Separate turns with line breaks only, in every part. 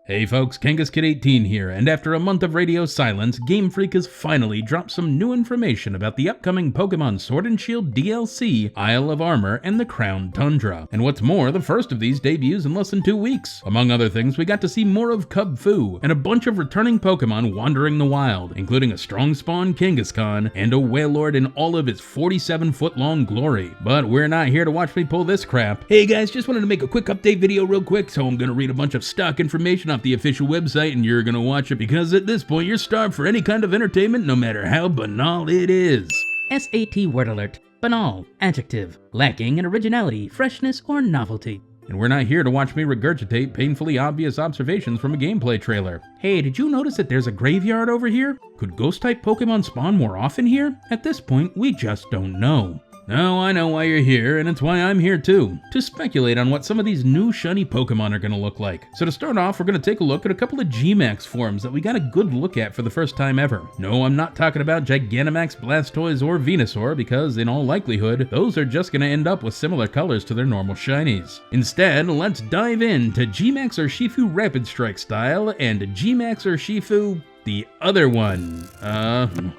Hey folks, KangaskKid18 here, and after a month of radio silence, Game Freak has finally dropped some new information about the upcoming Pokemon Sword and Shield DLC, Isle of Armor, and the Crown Tundra. And what's more, the first of these debuts in less than 2 weeks. Among other things, we got to see more of Cub Fu, and a bunch of returning Pokemon wandering the wild, including a strong spawn Kangaskhan, and a Wailord in all of its 47-foot-long glory. But we're not here to watch me pull this crap. Hey guys, just wanted to make a quick update video real quick, so I'm gonna read a bunch of stock information off the official website, and you're gonna watch it because at this point you're starved for any kind of entertainment, no matter how banal it is.
SAT word alert. Banal. Adjective. Lacking in originality, freshness, or novelty.
And we're not here to watch me regurgitate painfully obvious observations from a gameplay trailer. Hey, did you notice that there's a graveyard over here? Could ghost-type Pokemon spawn more often here? At this point, we just don't know. No, I know why you're here, and it's why I'm here too, to speculate on what some of these new shiny Pokemon are going to look like. So to start off, we're going to take a look at a couple of Gmax forms that we got a good look at for the first time ever. No, I'm not talking about Gigantamax, Blastoise, or Venusaur, because in all likelihood, those are just going to end up with similar colors to their normal shinies. Instead, let's dive into Gmax Urshifu Rapid Strike style and Gmax Urshifu the other one.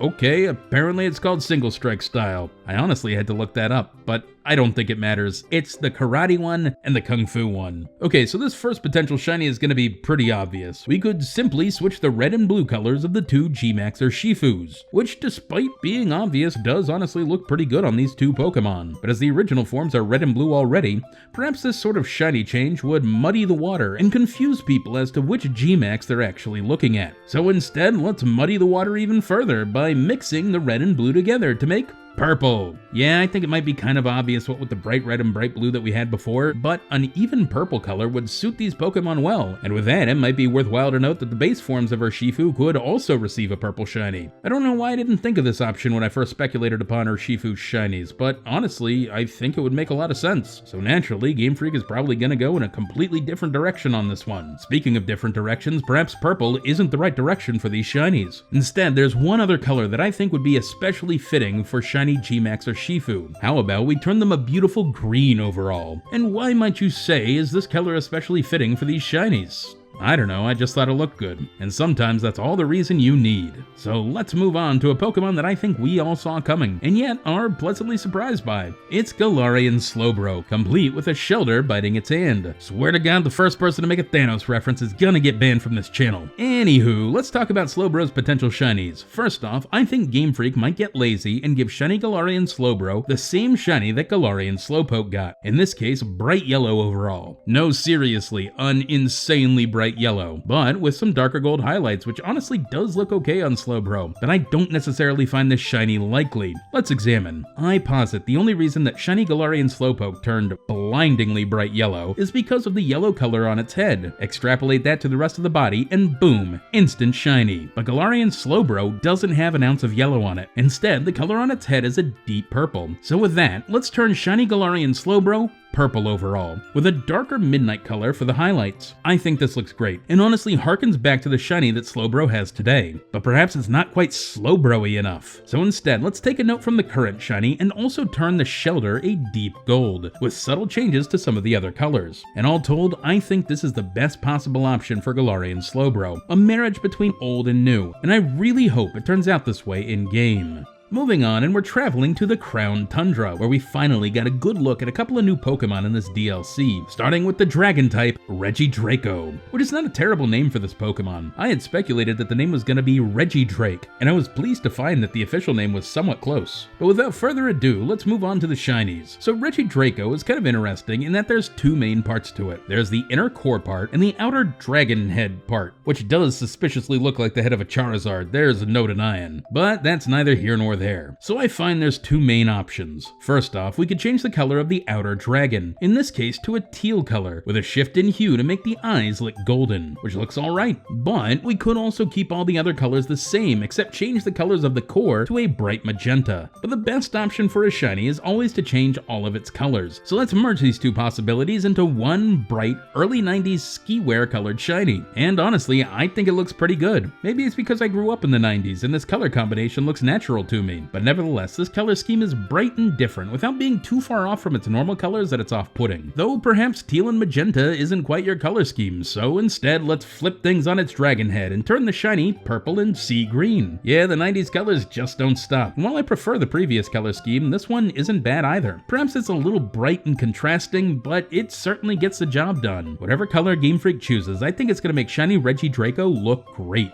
Okay, apparently it's called Single Strike style. I honestly had to look that up, but I don't think it matters. It's the Karate one and the Kung Fu one. Okay, so this first potential shiny is going to be pretty obvious. We could simply switch the red and blue colors of the two Gmax Urshifus, which despite being obvious does honestly look pretty good on these two Pokemon. But as the original forms are red and blue already, perhaps this sort of shiny change would muddy the water and confuse people as to which Gmax they're actually looking at. So instead, let's muddy the water even further by mixing the red and blue together to make purple. Yeah, I think it might be kind of obvious what with the bright red and bright blue that we had before, but an even purple color would suit these Pokemon well, and with that, it might be worthwhile to note that the base forms of Urshifu could also receive a purple shiny. I don't know why I didn't think of this option when I first speculated upon Urshifu's shinies, but honestly, I think it would make a lot of sense. So naturally, Game Freak is probably gonna go in a completely different direction on this one. Speaking of different directions, perhaps purple isn't the right direction for these shinies. Instead, there's one other color that I think would be especially fitting for Shiny Gmax Urshifu. How about we turn them a beautiful green overall? And why might you say is this color especially fitting for these shinies? I don't know, I just thought it looked good. And sometimes that's all the reason you need. So let's move on to a Pokemon that I think we all saw coming, and yet are pleasantly surprised by. It's Galarian Slowbro, complete with a Shelder biting its hand. Swear to God, the first person to make a Thanos reference is gonna get banned from this channel. Anywho, let's talk about Slowbro's potential shinies. First off, I think Game Freak might get lazy and give Shiny Galarian Slowbro the same shiny that Galarian Slowpoke got. In this case, bright yellow overall. No, seriously, an insanely bright yellow, but with some darker gold highlights, which honestly does look okay on Slowbro, but I don't necessarily find this shiny likely. Let's examine. I posit the only reason that Shiny Galarian Slowpoke turned blindingly bright yellow is because of the yellow color on its head. Extrapolate that to the rest of the body, and boom, instant shiny. But Galarian Slowbro doesn't have an ounce of yellow on it. Instead, the color on its head is a deep purple. So with that, let's turn Shiny Galarian Slowbro purple overall, with a darker midnight color for the highlights. I think this looks great, and honestly harkens back to the shiny that Slowbro has today, but perhaps it's not quite Slowbro-y enough. So instead, let's take a note from the current shiny and also turn the Shelder a deep gold, with subtle changes to some of the other colors. And all told, I think this is the best possible option for Galarian Slowbro, a marriage between old and new, and I really hope it turns out this way in-game. Moving on, and we're traveling to the Crown Tundra, where we finally got a good look at a couple of new Pokemon in this DLC, starting with the Dragon type, Reggie Draco, which is not a terrible name for this Pokemon. I had speculated that the name was going to be Reggie Drake, and I was pleased to find that the official name was somewhat close. But without further ado, let's move on to the shinies. So Reggie Draco is kind of interesting in that there's two main parts to it. There's the inner core part and the outer dragon head part, which does suspiciously look like the head of a Charizard, there's no denying. But that's neither here nor there. So I find there's two main options. First off, we could change the color of the outer dragon, in this case to a teal color, with a shift in hue to make the eyes look golden, which looks alright. But we could also keep all the other colors the same, except change the colors of the core to a bright magenta. But the best option for a shiny is always to change all of its colors. So let's merge these two possibilities into one bright, early 90s ski wear colored shiny. And honestly, I think it looks pretty good. Maybe it's because I grew up in the 90s and this color combination looks natural to me. me, but nevertheless, this color scheme is bright and different without being too far off from its normal colors that it's off-putting. Though perhaps teal and magenta isn't quite your color scheme, so instead let's flip things on its dragon head and turn the shiny purple and sea green. Yeah, the 90s colors just don't stop. And while I prefer the previous color scheme, this one isn't bad either. Perhaps it's a little bright and contrasting, but it certainly gets the job done. Whatever color Game Freak chooses, I think it's going to make shiny Regidrago look great.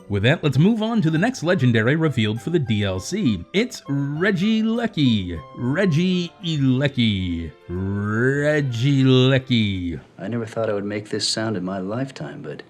With that, let's move on to the next legendary revealed for the DLC. It's Regieleki. Regieleki. Regieleki.
I never thought I would make this sound in my lifetime, but...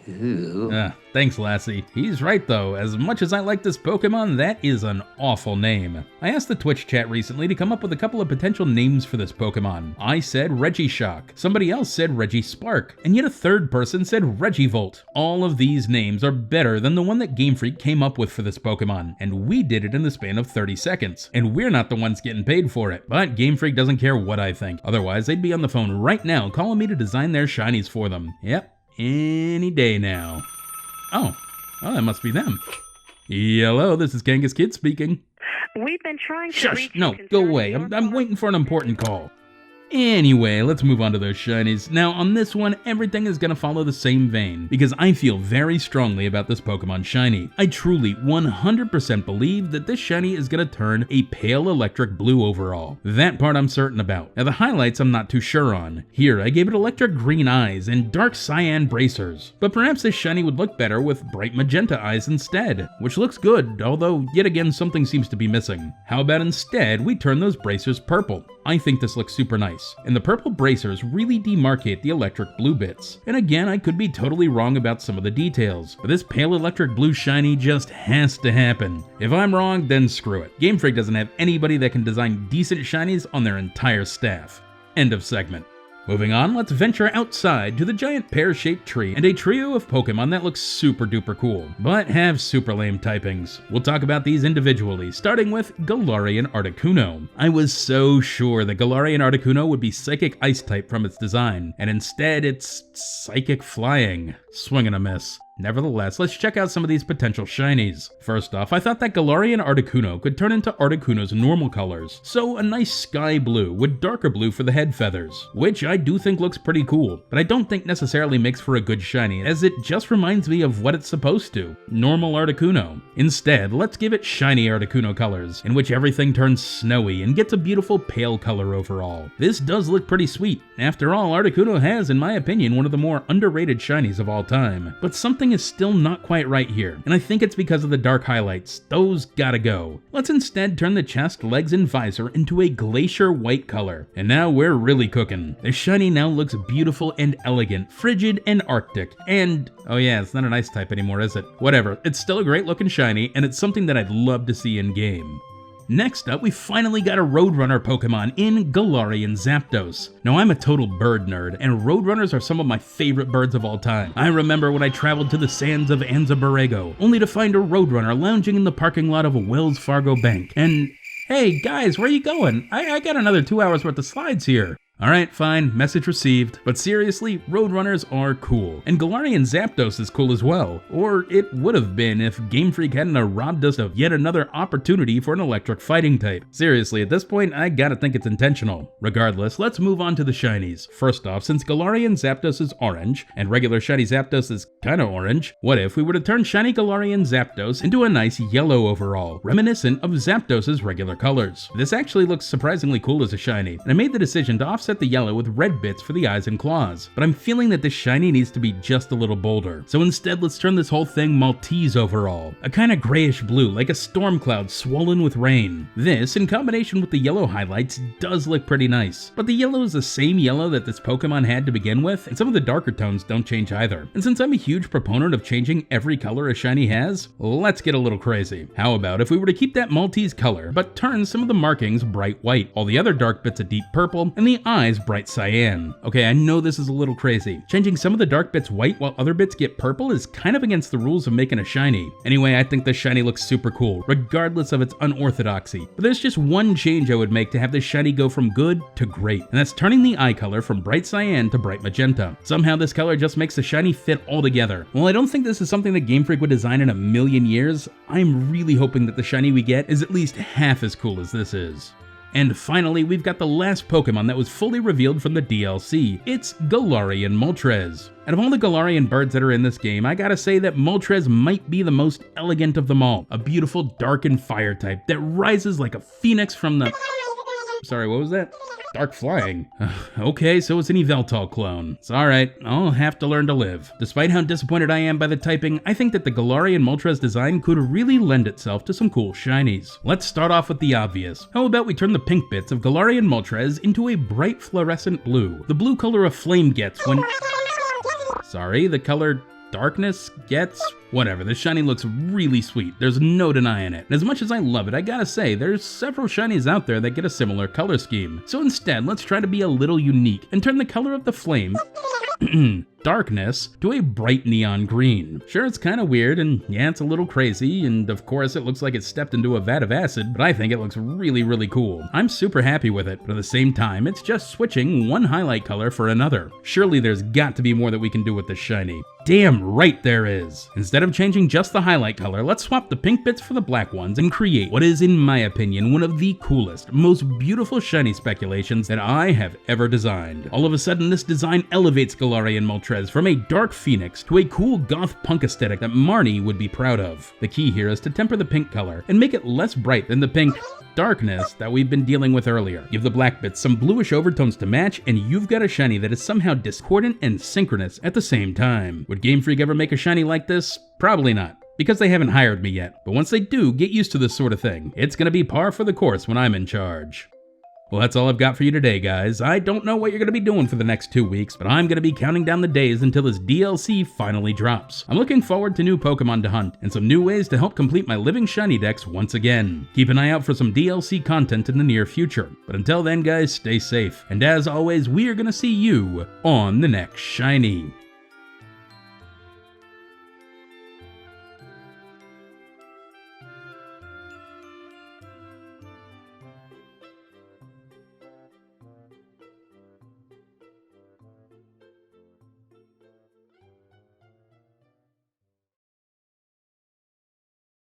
Ew.
Thanks, Lassie. He's right though, as much as I like this Pokemon, that is an awful name. I asked the Twitch chat recently to come up with a couple of potential names for this Pokemon. I said Regishock, somebody else said Regispark, and yet a third person said Regivolt. All of these names are better than the one that Game Freak came up with for this Pokemon, and we did it in the span of 30 seconds. And we're not the ones getting paid for it, but Game Freak doesn't care what I think. Otherwise, they'd be on the phone right now calling me to design their shinies for them. Yep, any day now. Oh, that must be them. Hello, this is Kangas Kid speaking.
We've been trying to
Shush,
reach
no,
you
go
concerning
away.
your
I'm waiting for an important call. Anyway, let's move on to those shinies. Now, on this one, everything is gonna follow the same vein, because I feel very strongly about this Pokemon shiny. I truly 100% believe that this shiny is gonna turn a pale electric blue overall. That part I'm certain about. Now, the highlights I'm not too sure on. Here, I gave it electric green eyes and dark cyan bracers, but perhaps this shiny would look better with bright magenta eyes instead, which looks good, although yet again something seems to be missing. How about instead we turn those bracers purple? I think this looks super nice, and the purple bracers really demarcate the electric blue bits. And again, I could be totally wrong about some of the details, but this pale electric blue shiny just has to happen. If I'm wrong, then screw it. Game Freak doesn't have anybody that can design decent shinies on their entire staff. End of segment. Moving on, let's venture outside to the giant pear-shaped tree and a trio of Pokemon that looks super duper cool, but have super lame typings. We'll talk about these individually, starting with Galarian Articuno. I was so sure that Galarian Articuno would be Psychic Ice type from its design, and instead it's Psychic Flying. Swing and a miss. Nevertheless, let's check out some of these potential shinies. First off, I thought that Galarian Articuno could turn into Articuno's normal colors, so a nice sky blue with darker blue for the head feathers, which I do think looks pretty cool, but I don't think necessarily makes for a good shiny, as it just reminds me of what it's supposed to, normal Articuno. Instead, let's give it shiny Articuno colors, in which everything turns snowy and gets a beautiful pale color overall. This does look pretty sweet. After all, Articuno has, in my opinion, one of the more underrated shinies of all time, but something is still not quite right here, and I think it's because of the dark highlights. Those gotta go. Let's instead turn the chest, legs, and visor into a glacier white color. And now we're really cooking. The shiny now looks beautiful and elegant, frigid and arctic, and oh yeah, it's not an ice type anymore, is it? Whatever, it's still a great looking shiny, and it's something that I'd love to see in game. Next up, we finally got a Roadrunner Pokemon in Galarian Zapdos. Now, I'm a total bird nerd, and Roadrunners are some of my favorite birds of all time. I remember when I traveled to the sands of Anza-Borrego, only to find a Roadrunner lounging in the parking lot of a Wells Fargo bank. And, hey guys, where you going? I got another 2 hours worth of slides here. Alright, fine, message received. But seriously, Roadrunners are cool. And Galarian Zapdos is cool as well. Or it would have been if Game Freak hadn't robbed us of yet another opportunity for an electric fighting type. Seriously, at this point, I gotta think it's intentional. Regardless, let's move on to the shinies. First off, since Galarian Zapdos is orange, and regular shiny Zapdos is kinda orange, what if we were to turn shiny Galarian Zapdos into a nice yellow overall, reminiscent of Zapdos' regular colors? This actually looks surprisingly cool as a shiny, and I made the decision to offset the yellow with red bits for the eyes and claws, but I'm feeling that this shiny needs to be just a little bolder. So instead, let's turn this whole thing Maltese overall, a kind of grayish blue like a storm cloud swollen with rain. This, in combination with the yellow highlights, does look pretty nice, but the yellow is the same yellow that this Pokemon had to begin with, and some of the darker tones don't change either. And since I'm a huge proponent of changing every color a shiny has, let's get a little crazy. How about if we were to keep that Maltese color, but turn some of the markings bright white, all the other dark bits a deep purple, and the eyes tries Bright Cyan. Okay, I know this is a little crazy. Changing some of the dark bits white while other bits get purple is kind of against the rules of making a shiny. Anyway, I think the shiny looks super cool, regardless of its unorthodoxy. But there's just one change I would make to have this shiny go from good to great, and that's turning the eye color from bright cyan to bright magenta. Somehow this color just makes the shiny fit all together. While I don't think this is something that Game Freak would design in a million years, I'm really hoping that the shiny we get is at least half as cool as this is. And finally, we've got the last Pokemon that was fully revealed from the DLC. It's Galarian Moltres. Out of all the Galarian birds that are in this game, I gotta say that Moltres might be the most elegant of them all. A beautiful dark and fire type that rises like a phoenix from the... Sorry, what was that? Dark flying. Okay, so it's an Yveltal clone. It's alright, I'll have to learn to live. Despite how disappointed I am by the typing, I think that the Galarian Moltres design could really lend itself to some cool shinies. Let's start off with the obvious. How about we turn the pink bits of Galarian Moltres into a bright fluorescent blue? The blue color a flame gets when... Sorry, the color darkness gets... Whatever, the shiny looks really sweet, there's no denying it. And as much as I love it, I gotta say, there's several shinies out there that get a similar color scheme. So instead, let's try to be a little unique and turn the color of the flame darkness to a bright neon green. Sure, it's kind of weird, and yeah, it's a little crazy, and of course it looks like it stepped into a vat of acid, but I think it looks really, really cool. I'm super happy with it, but at the same time, it's just switching one highlight color for another. Surely there's got to be more that we can do with this shiny. Damn right there is. Instead of changing just the highlight color, let's swap the pink bits for the black ones and create what is, in my opinion, one of the coolest, most beautiful shiny speculations that I have ever designed. All of a sudden, this design elevates Galarian Moltres from a dark phoenix to a cool goth punk aesthetic that Marnie would be proud of. The key here is to temper the pink color and make it less bright than the pink darkness that we've been dealing with earlier. Give the black bits some bluish overtones to match, and you've got a shiny that is somehow discordant and synchronous at the same time. Would Game Freak ever make a shiny like this? Probably not, because they haven't hired me yet. But once they do, get used to this sort of thing. It's gonna be par for the course when I'm in charge. Well, that's all I've got for you today, guys. I don't know what you're going to be doing for the next 2 weeks, but I'm going to be counting down the days until this DLC finally drops. I'm looking forward to new Pokemon to hunt, and some new ways to help complete my living shiny decks once again. Keep an eye out for some DLC content in the near future. But until then, guys, stay safe. And as always, we are going to see you on the next shiny.